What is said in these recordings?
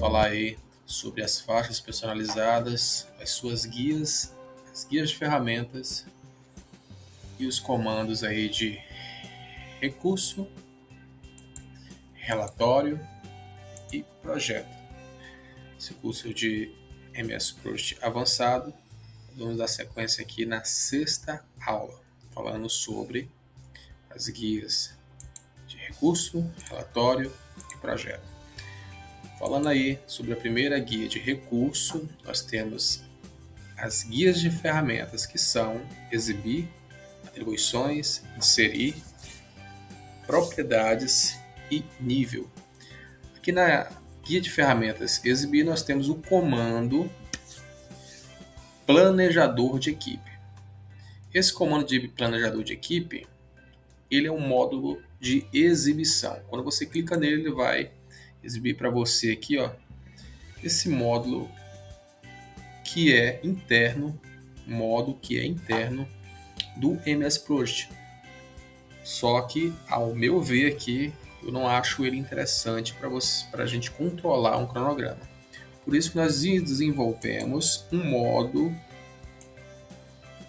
falar aí sobre as faixas personalizadas, as suas guias, as guias de ferramentas e os comandos aí de recurso, relatório e projeto. Esse curso de MS Project avançado, vamos dar sequência aqui na 6ª aula, falando sobre as guias de recurso, relatório e projeto. Falando aí sobre a primeira guia de recurso, nós temos as guias de ferramentas, que são exibir, atribuições, inserir, propriedades e nível. Aqui na guia de ferramentas exibir, nós temos o comando planejador de equipe. Esse comando de planejador de equipe, ele é um módulo de exibição. Quando você clica nele, ele vai exibir para você aqui, ó, esse módulo que é interno, do MS Project. Só que, ao meu ver aqui, eu não acho ele interessante para a gente controlar um cronograma. Por isso que nós desenvolvemos um modo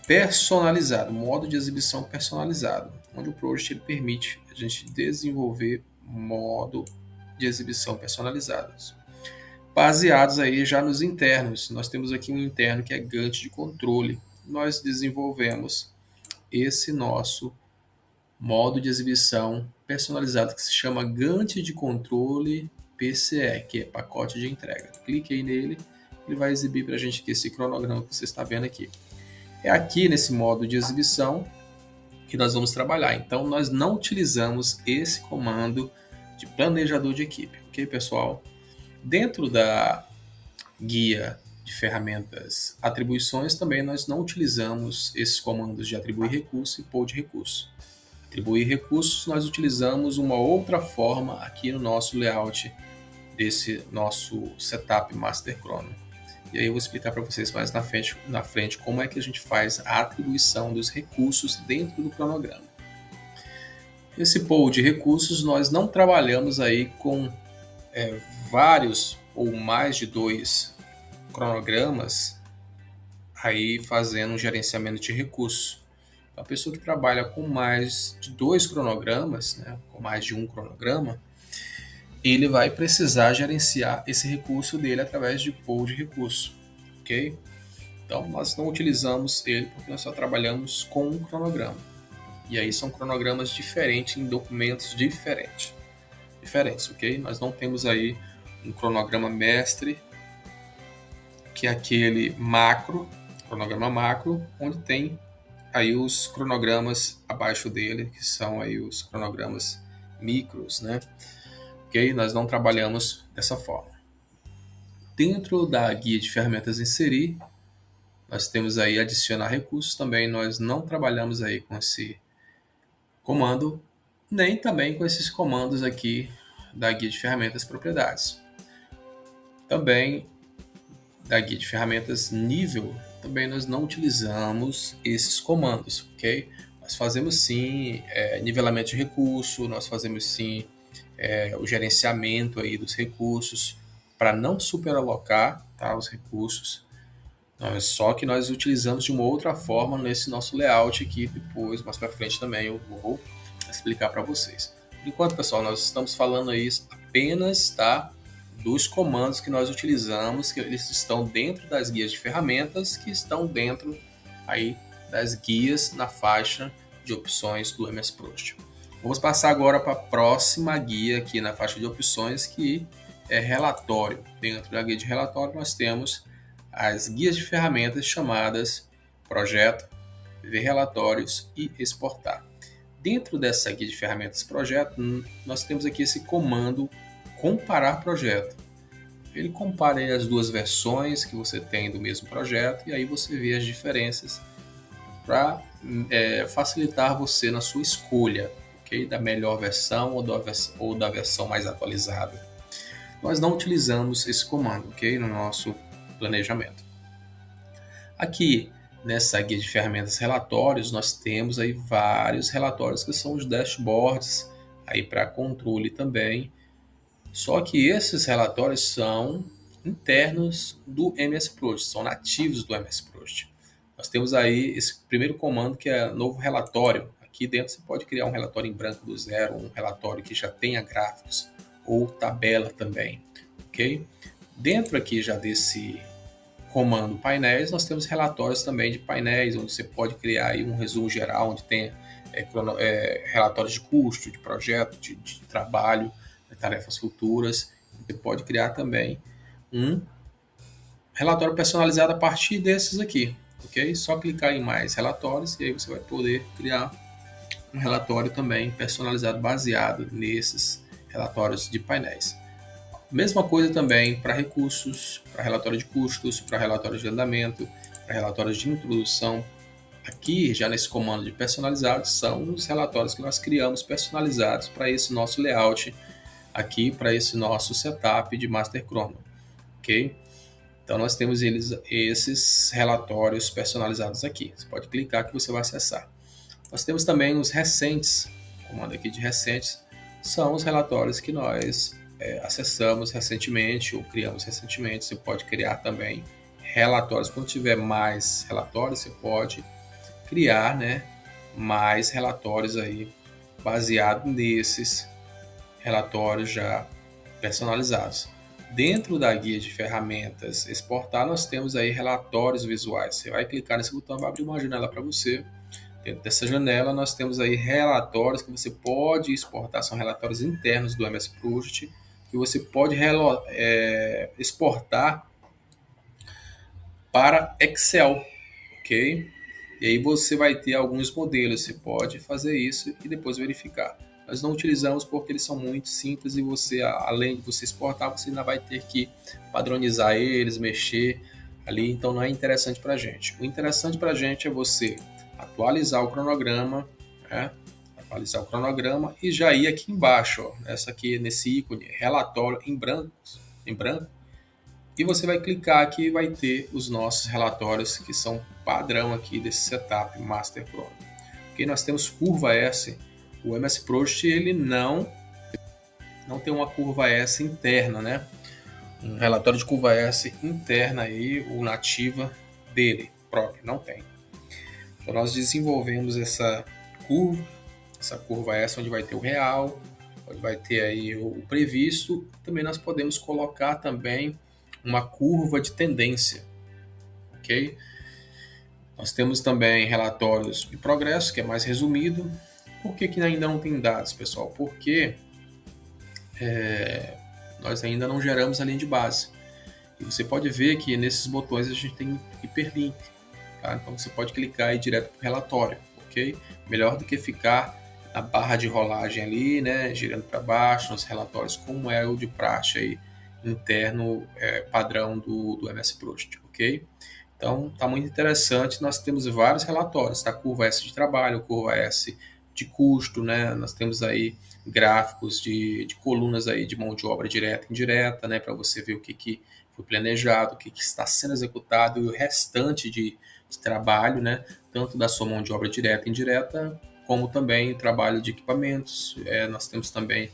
personalizado, um modo de exibição personalizado, onde o Project ele permite a gente desenvolver modo de exibição personalizados. Baseados aí já nos internos, nós temos aqui um interno que é Gantt de controle. Nós desenvolvemos esse nosso modo de exibição personalizado que se chama Gantt de controle PCE, que é pacote de entrega. Clique aí nele, ele vai exibir para a gente aqui esse cronograma que você está vendo aqui. É aqui nesse modo de exibição que nós vamos trabalhar. Então nós não utilizamos esse comando de planejador de equipe, ok, pessoal? Dentro da guia de ferramentas atribuições, também nós não utilizamos esses comandos de atribuir recurso e pôr de recurso. Atribuir recursos, nós utilizamos uma outra forma aqui no nosso layout desse nosso setup Master Chrono. E aí eu vou explicar para vocês mais na frente como é que a gente faz a atribuição dos recursos dentro do cronograma. Esse pool de recursos, nós não trabalhamos aí com vários ou mais de 2 cronogramas aí fazendo um gerenciamento de recursos. A pessoa que trabalha com mais de 2 cronogramas, né, com mais de um cronograma, ele vai precisar gerenciar esse recurso dele através de pool de recurso, ok? Então nós não utilizamos ele porque nós só trabalhamos com um cronograma. E aí são cronogramas diferentes em documentos diferentes, ok? Nós não temos aí um cronograma mestre, que é aquele cronograma macro, onde tem aí os cronogramas abaixo dele, que são aí os cronogramas micros, né? Ok? Nós não trabalhamos dessa forma. Dentro da guia de ferramentas inserir, nós temos aí adicionar recursos também. Nós não trabalhamos aí com esse comando, nem também com esses comandos aqui da guia de ferramentas propriedades. Também da guia de ferramentas nível, também nós não utilizamos esses comandos, ok? Nós fazemos sim nivelamento de recurso, nós fazemos sim o gerenciamento aí dos recursos para não superalocar, tá, os recursos. Só que nós utilizamos de uma outra forma nesse nosso layout aqui, depois, mais para frente também eu vou explicar para vocês. Por enquanto, pessoal, nós estamos falando aí apenas, tá, dos comandos que nós utilizamos, que eles estão dentro das guias de ferramentas, que estão dentro aí das guias na faixa de opções do MS Project. Vamos passar agora para a próxima guia aqui na faixa de opções, que é relatório. Dentro da guia de relatório nós temos as guias de ferramentas chamadas projeto, ver relatórios e exportar. Dentro dessa guia de ferramentas projeto, nós temos aqui esse comando comparar projeto. Ele compara as 2 versões que você tem do mesmo projeto e aí você vê as diferenças para facilitar você na sua escolha, okay? Da melhor versão ou da versão mais atualizada. Nós não utilizamos esse comando, okay? No nosso planejamento. Aqui nessa guia de ferramentas relatórios, nós temos aí vários relatórios que são os dashboards aí para controle também Só que esses relatórios são internos do MS Project, são nativos do MS Project. Nós temos aí esse primeiro comando que é novo relatório. Aqui dentro você pode criar um relatório em branco do zero, um relatório que já tenha gráficos ou tabela também, ok? Dentro aqui já desse comando painéis, nós temos relatórios também de painéis, onde você pode criar aí um resumo geral, onde tem relatórios de custo, de projeto, de trabalho, de tarefas futuras. Você pode criar também um relatório personalizado a partir desses aqui, ok? Só clicar em mais relatórios e aí você vai poder criar um relatório também personalizado baseado nesses relatórios de painéis. Mesma coisa também para recursos, para relatório de custos, para relatório de andamento, para relatórios de introdução. Aqui, já nesse comando de personalizados, são os relatórios que nós criamos personalizados para esse nosso layout aqui, para esse nosso setup de Master Chrono, ok? Então, nós temos esses relatórios personalizados aqui. Você pode clicar que você vai acessar. Nós temos também os recentes. O comando aqui de recentes são os relatórios que nós acessamos recentemente ou criamos recentemente. Você pode criar também relatórios. Quando tiver mais relatórios, você pode criar, né, mais relatórios aí baseado nesses relatórios já personalizados. Dentro da guia de ferramentas exportar, nós temos aí relatórios visuais. Você vai clicar nesse botão, vai abrir uma janela para você. Dentro dessa janela, nós temos aí relatórios que você pode exportar, são relatórios internos do MS Project, que você pode exportar para Excel, ok? E aí você vai ter alguns modelos, você pode fazer isso e depois verificar. Nós não utilizamos porque eles são muito simples e você, além de você exportar, você ainda vai ter que padronizar eles, mexer ali, então não é interessante para a gente. O interessante para a gente é você atualizar o cronograma, né? Atualizar o cronograma e já ir aqui embaixo, ó, essa aqui nesse ícone, relatório em branco, e você vai clicar aqui e vai ter os nossos relatórios que são padrão aqui desse setup Master Chrono. Aqui nós temos curva S. O MS Project ele não tem uma curva S interna, né? Um relatório de curva S interna aí, o nativa dele próprio, não tem. Então nós desenvolvemos essa curva S onde vai ter o real, onde vai ter aí o previsto. Também nós podemos colocar também uma curva de tendência, ok? Nós temos também relatórios de progresso, que é mais resumido. Por que ainda não tem dados, pessoal? Porque nós ainda não geramos a linha de base. E você pode ver que nesses botões a gente tem hiperlink. Tá? Então você pode clicar aí direto para o relatório, ok? Melhor do que ficar na barra de rolagem ali, né, girando para baixo nos relatórios, como é o de praxe aí, interno padrão do MS Project, ok? Então está muito interessante. Nós temos vários relatórios, tá? Curva S de trabalho, curva S de custo, né? Nós temos aí gráficos de colunas aí de mão de obra direta e indireta, né? Para você ver o que foi planejado, o que está sendo executado e o restante de trabalho, né? Tanto da sua mão de obra direta e indireta, como também trabalho de equipamentos. Nós temos também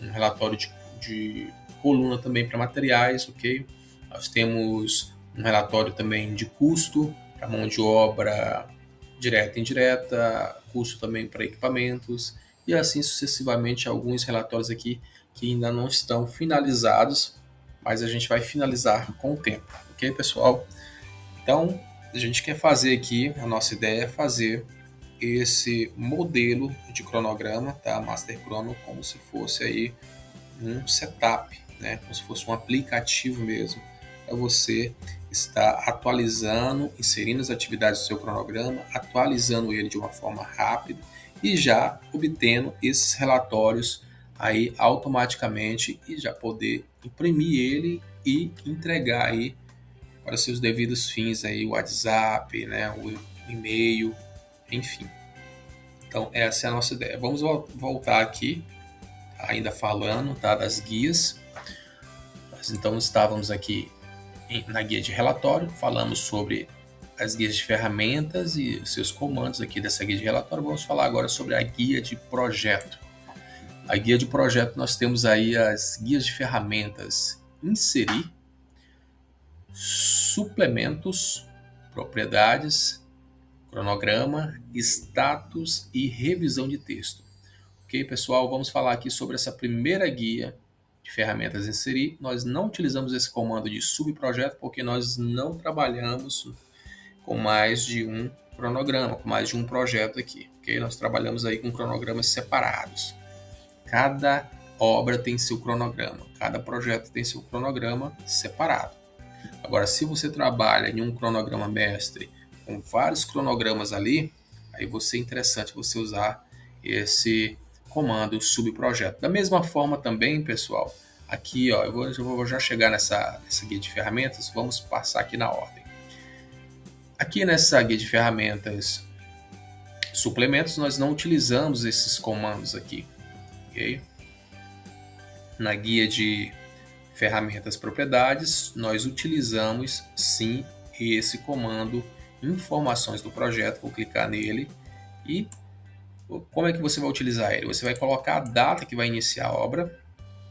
um relatório de coluna também para materiais, ok? Nós temos um relatório também de custo para mão de obra direta e indireta, custo também para equipamentos e assim sucessivamente alguns relatórios aqui que ainda não estão finalizados, mas a gente vai finalizar com o tempo, ok, pessoal? Então, a gente quer fazer aqui, a nossa ideia é fazer esse modelo de cronograma, tá? Master Chrono, como se fosse aí um setup, né? Como se fosse um aplicativo mesmo, para você estar atualizando, inserindo as atividades do seu cronograma, atualizando ele de uma forma rápida e já obtendo esses relatórios aí automaticamente e já poder imprimir ele e entregar aí para seus devidos fins aí, o WhatsApp, né, o e-mail, enfim. Então essa é a nossa ideia. Vamos voltar aqui, ainda falando, tá, das guias. Nós então estávamos aqui na guia de relatório, falamos sobre as guias de ferramentas e os seus comandos aqui dessa guia de relatório. Vamos falar agora sobre a guia de projeto. A guia de projeto, nós temos aí as guias de ferramentas inserir, suplementos, propriedades, cronograma, status e revisão de texto. Ok, pessoal? Vamos falar aqui sobre essa primeira guia de ferramentas inserir. Nós não utilizamos esse comando de subprojeto porque nós não trabalhamos com mais de um cronograma, com mais de um projeto aqui. Ok? Nós trabalhamos aí com cronogramas separados. Cada obra tem seu cronograma, cada projeto tem seu cronograma separado. Agora, se você trabalha em um cronograma mestre com vários cronogramas ali, aí é interessante você usar esse comando subprojeto. Da mesma forma também, pessoal, aqui ó, eu vou já chegar nessa guia de ferramentas, vamos passar aqui na ordem. Aqui nessa guia de ferramentas suplementos, nós não utilizamos esses comandos aqui, ok? Na guia de ferramentas propriedades, nós utilizamos sim esse comando informações do projeto. Vou clicar nele e como é que você vai utilizar ele? Você vai colocar a data que vai iniciar a obra.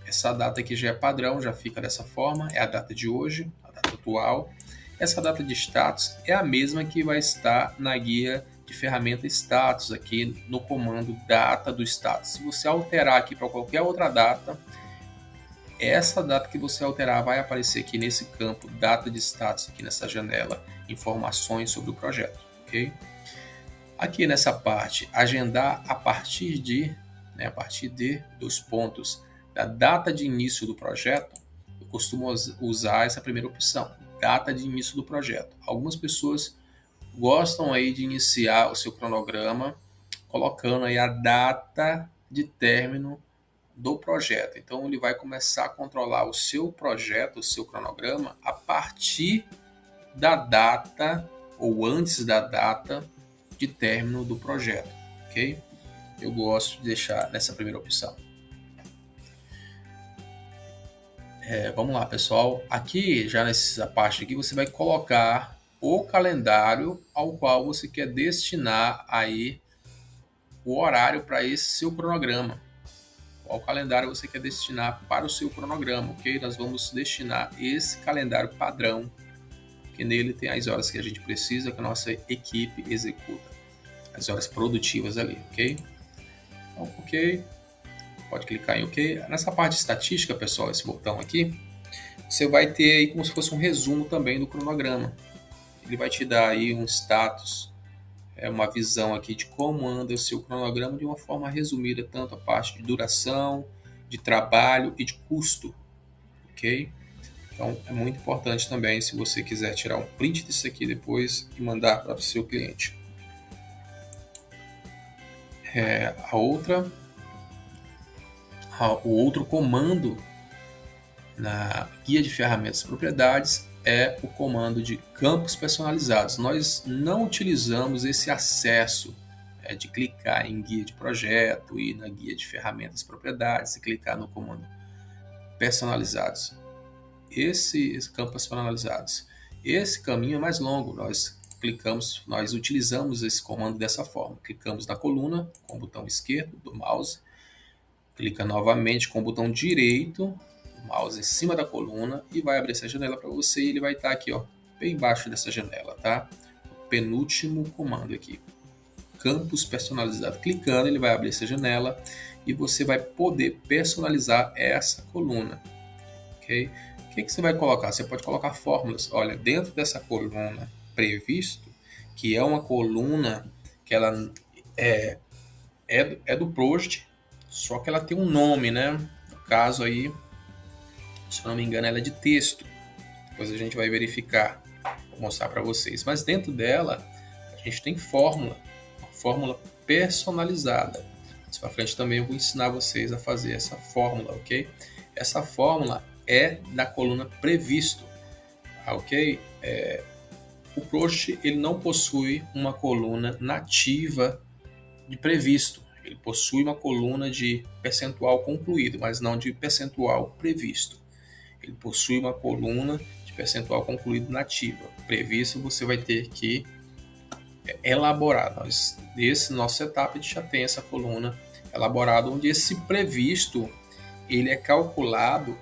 Essa data aqui já é padrão, já fica dessa forma, é a data de hoje, a data atual. Essa data de status é a mesma que vai estar na guia de ferramenta status aqui no comando data do status. Se você alterar aqui para qualquer outra data, essa data que você alterar vai aparecer aqui nesse campo data de status, aqui nessa janela, informações sobre o projeto, ok? Aqui nessa parte, agendar a partir de dos pontos da data de início do projeto, eu costumo usar essa primeira opção, data de início do projeto. Algumas pessoas gostam aí de iniciar o seu cronograma colocando aí a data de término do projeto. Então ele vai começar a controlar o seu projeto, o seu cronograma a partir da data ou antes da data de término do projeto, ok? Eu gosto de deixar nessa primeira opção. Vamos lá, pessoal. Aqui, já nessa parte aqui, você vai colocar o calendário ao qual você quer destinar aí o horário para esse seu cronograma. Qual calendário você quer destinar para o seu cronograma, ok? Nós vamos destinar esse calendário padrão, que nele tem as horas que a gente precisa que a nossa equipe executa, as horas produtivas ali, ok? Então, ok, pode clicar em ok. Nessa parte de estatística, pessoal, esse botão aqui, você vai ter aí como se fosse um resumo também do cronograma. Ele vai te dar aí um status, uma visão aqui de como anda o seu cronograma de uma forma resumida, tanto a parte de duração, de trabalho e de custo, ok? Então é muito importante também se você quiser tirar um print disso aqui depois e mandar para o seu cliente. O outro comando na guia de ferramentas e propriedades é o comando de campos personalizados. Nós não utilizamos esse acesso de clicar em guia de projeto e na guia de ferramentas e propriedades e clicar no comando personalizados. Esses campos personalizados. Esse caminho é mais longo. Nós utilizamos esse comando dessa forma. Clicamos na coluna com o botão esquerdo do mouse, clica novamente com o botão direito mouse em cima da coluna e vai abrir essa janela para você e ele vai estar aqui, ó, bem embaixo dessa janela, tá? O penúltimo comando aqui, campos personalizado. Clicando, ele vai abrir essa janela e você vai poder personalizar essa coluna, ok? O que você vai colocar? Você pode colocar fórmulas. Olha, dentro dessa coluna previsto, que é uma coluna que ela é do Project, só que ela tem um nome, né? No caso aí, se eu não me engano, ela é de texto. Depois a gente vai verificar, vou mostrar para vocês. Mas dentro dela, a gente tem fórmula, uma fórmula personalizada. Mais para frente também eu vou ensinar vocês a fazer essa fórmula, ok? Essa fórmula é da coluna previsto, ok? O Project ele não possui uma coluna nativa de previsto. Ele possui uma coluna de percentual concluído, mas não de percentual previsto. Ele possui uma coluna de percentual concluído nativa. Previsto você vai ter que elaborar. Nesse nosso setup a gente já tem essa coluna elaborado onde esse previsto ele é calculado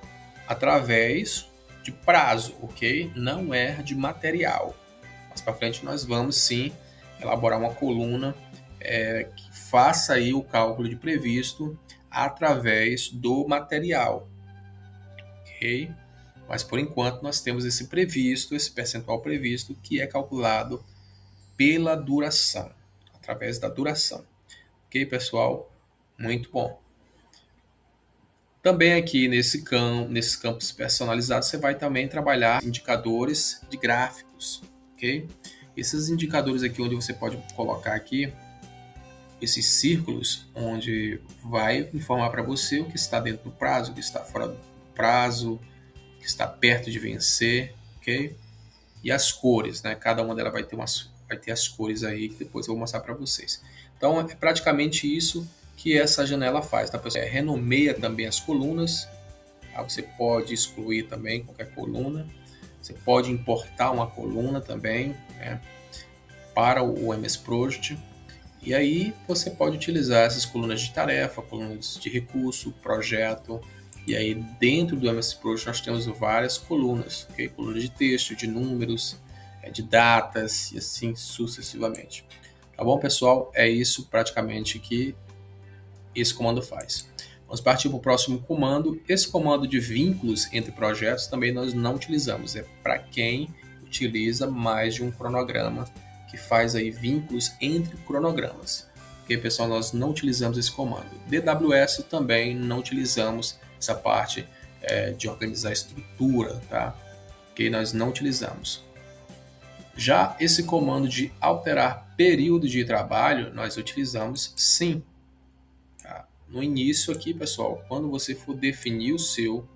através de prazo, ok? Não é de material. Mais para frente nós vamos sim elaborar uma coluna que faça aí o cálculo de previsto através do material, ok? Mas por enquanto nós temos esse previsto, esse percentual previsto que é calculado pela duração, através da duração. Ok, pessoal? Muito bom. Também aqui nesses campos personalizados, você vai também trabalhar indicadores de gráficos, ok? Esses indicadores aqui, onde você pode colocar aqui esses círculos, onde vai informar para você o que está dentro do prazo, o que está fora do prazo, o que está perto de vencer, ok? E as cores, né? Cada uma delas vai ter as cores aí, que depois eu vou mostrar para vocês. Então, é praticamente isso que essa janela faz, tá, pessoal? Renomeia também as colunas, tá? Você pode excluir também qualquer coluna, você pode importar uma coluna também, né, para o MS Project, e aí você pode utilizar essas colunas de tarefa, colunas de recurso, projeto, e aí dentro do MS Project nós temos várias colunas, okay? Colunas de texto, de números, de datas e assim sucessivamente. Tá bom, pessoal? É isso praticamente que esse comando faz. Vamos partir para o próximo comando. Esse comando de vínculos entre projetos também nós não utilizamos. É para quem utiliza mais de um cronograma, que faz aí vínculos entre cronogramas. Ok, pessoal? Nós não utilizamos esse comando. DWS também não utilizamos essa parte de organizar a estrutura, tá? Ok, nós não utilizamos. Já esse comando de alterar período de trabalho, nós utilizamos sim. No início aqui, pessoal, quando você for definir o seu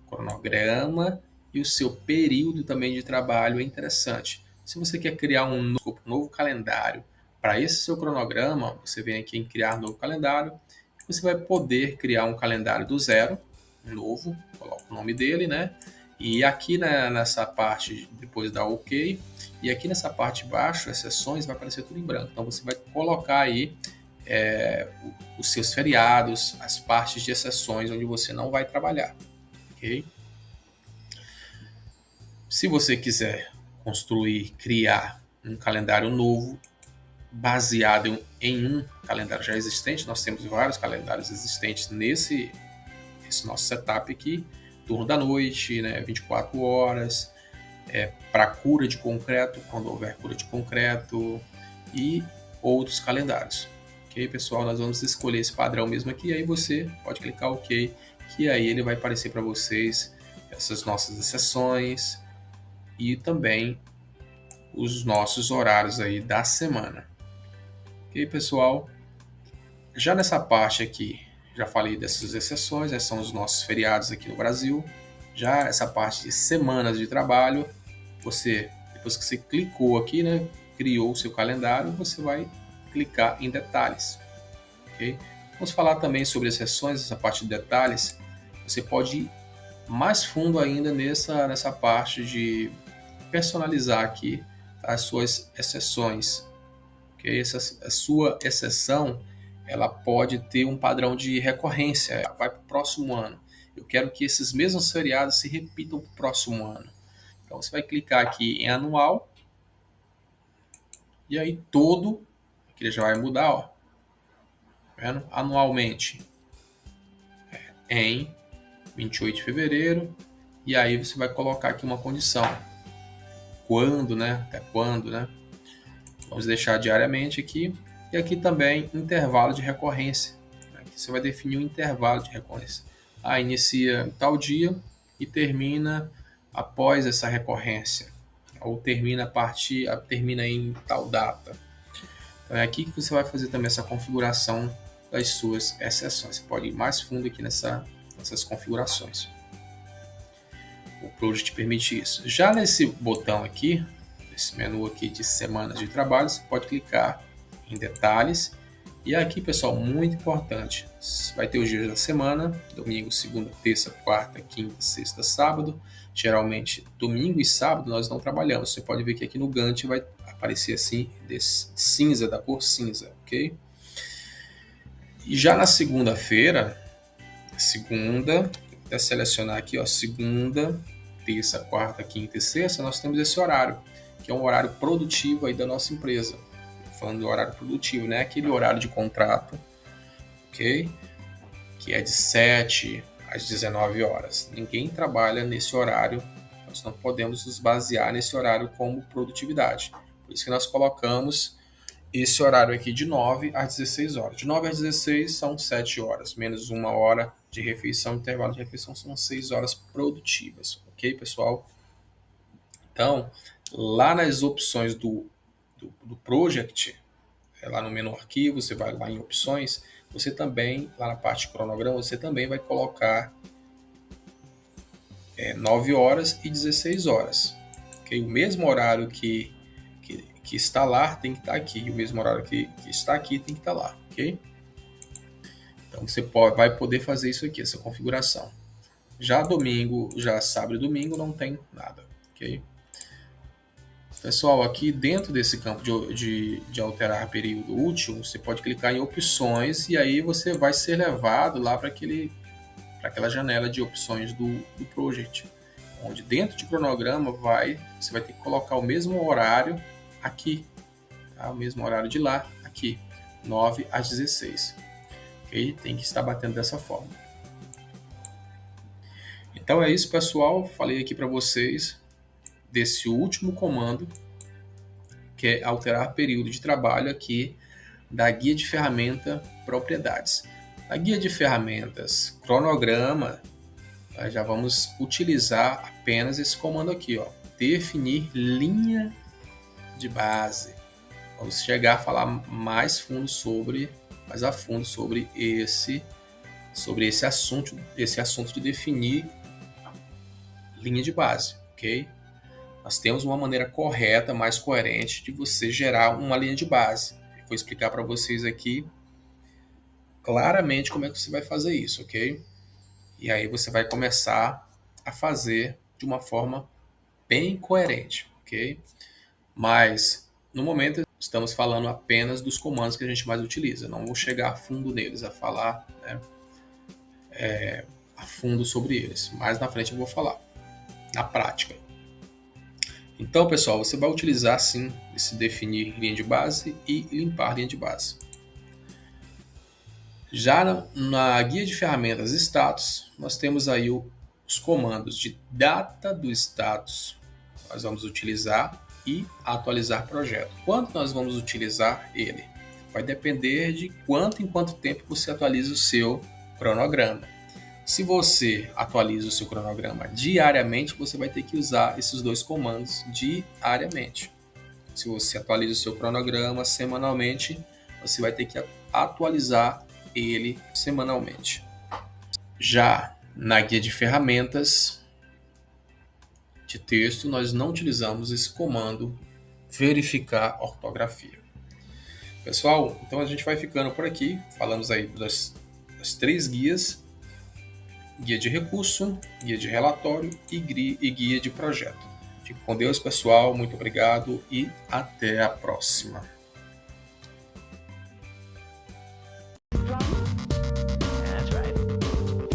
cronograma e o seu período também de trabalho, é interessante. Se você quer criar um novo calendário para esse seu cronograma, você vem aqui em criar novo calendário, você vai poder criar um calendário do zero, novo, coloca o nome dele, né? E aqui nessa parte, depois dá OK, e aqui nessa parte de baixo, as seções, vai aparecer tudo em branco. Então você vai colocar aí os seus feriados, as partes de exceções onde você não vai trabalhar, ok? Se você quiser construir, criar um calendário novo baseado em um calendário já existente, nós temos vários calendários existentes nesse nosso setup aqui, turno da noite, né, 24 horas, para cura de concreto, quando houver cura de concreto, e outros calendários. Ok, pessoal, nós vamos escolher esse padrão mesmo aqui, aí você pode clicar OK, que aí ele vai aparecer para vocês essas nossas exceções e também os nossos horários aí da semana. Ok, pessoal? Já nessa parte aqui, já falei dessas exceções, são os nossos feriados aqui no Brasil. Já essa parte de semanas de trabalho, depois que você clicou aqui, né, criou o seu calendário, você vai clicar em detalhes, ok? Vamos falar também sobre exceções, essa parte de detalhes. Você pode ir mais fundo ainda nessa parte de personalizar aqui as suas exceções, ok? A sua exceção, ela pode ter um padrão de recorrência, vai para o próximo ano. Eu quero que esses mesmos feriados se repitam para o próximo ano. Então você vai clicar aqui em anual, e aí aqui ele já vai mudar, ó. Vendo? Anualmente em 28 de fevereiro, e aí você vai colocar aqui uma condição. Quando, né? Até quando, né? Vamos deixar diariamente aqui, e aqui também intervalo de recorrência. Aqui você vai definir um intervalo de recorrência. Inicia em tal dia e termina após essa recorrência, ou termina em tal data. Então é aqui que você vai fazer também essa configuração das suas exceções. Você pode ir mais fundo aqui nessas configurações. O Project permite isso. Já nesse botão aqui, nesse menu aqui de semanas de trabalho, você pode clicar em detalhes. E aqui, pessoal, muito importante, vai ter os dias da semana: domingo, segunda, terça, quarta, quinta, sexta, sábado. Geralmente, domingo e sábado nós não trabalhamos. Você pode ver que aqui no Gantt vai aparecer assim, desse cinza, da cor cinza, ok? E já na segunda-feira, vou até selecionar aqui, ó, segunda, terça, quarta, quinta e sexta, nós temos esse horário, que é um horário produtivo aí da nossa empresa. Falando do horário produtivo, né? Aquele horário de contrato, ok? Que é de 7 às 19 horas. Ninguém trabalha nesse horário, nós não podemos nos basear nesse horário como produtividade. Por isso que nós colocamos esse horário aqui de 9 às 16 horas. De 9 às 16 são 7 horas, menos uma hora de refeição, intervalo de refeição são 6 horas produtivas, ok, pessoal? Então, lá nas opções do Project, lá no menu arquivo, você vai lá em opções, você também, lá na parte cronograma, você também vai colocar 9 horas e 16 horas. Okay? O mesmo horário que está lá tem que estar aqui, e o mesmo horário que está aqui tem que estar lá, ok? Então você vai poder fazer isso aqui, essa configuração. Já domingo, já sábado e domingo não tem nada, ok? Pessoal, aqui dentro desse campo de alterar período útil, você pode clicar em opções e aí você vai ser levado lá para aquela janela de opções do Project, onde dentro de cronograma você vai ter que colocar o mesmo horário aqui, tá? O mesmo horário de lá, aqui, 9 às 16. Okay? Tem que estar batendo dessa forma. Então é isso, pessoal. Falei aqui para vocês desse último comando, que é alterar período de trabalho aqui da guia de ferramenta propriedades. Na guia de ferramentas cronograma, nós já vamos utilizar apenas esse comando aqui, ó, definir linha de base. Vamos chegar a falar mais a fundo sobre esse assunto de definir linha de base, ok? Nós temos uma maneira correta, mais coerente de você gerar uma linha de base. Eu vou explicar para vocês aqui claramente como é que você vai fazer isso, ok? E aí você vai começar a fazer de uma forma bem coerente, ok? Mas no momento estamos falando apenas dos comandos que a gente mais utiliza. Não vou chegar a fundo neles, a falar, né, a fundo sobre eles. Mais na frente eu vou falar, na prática. Então, pessoal, você vai utilizar sim esse definir linha de base e limpar linha de base. Já na guia de ferramentas status, nós temos aí os comandos de data do status, nós vamos utilizar, e atualizar projeto. Quando nós vamos utilizar ele? Vai depender de em quanto tempo você atualiza o seu cronograma. Se você atualiza o seu cronograma diariamente, você vai ter que usar esses dois comandos diariamente. Se você atualiza o seu cronograma semanalmente, você vai ter que atualizar ele semanalmente. Já na guia de ferramentas de texto, nós não utilizamos esse comando verificar ortografia. Pessoal, então a gente vai ficando por aqui. Falamos aí das 3 guias: guia de recurso, guia de relatório e guia de projeto. Fique com Deus, pessoal. Muito obrigado e até a próxima.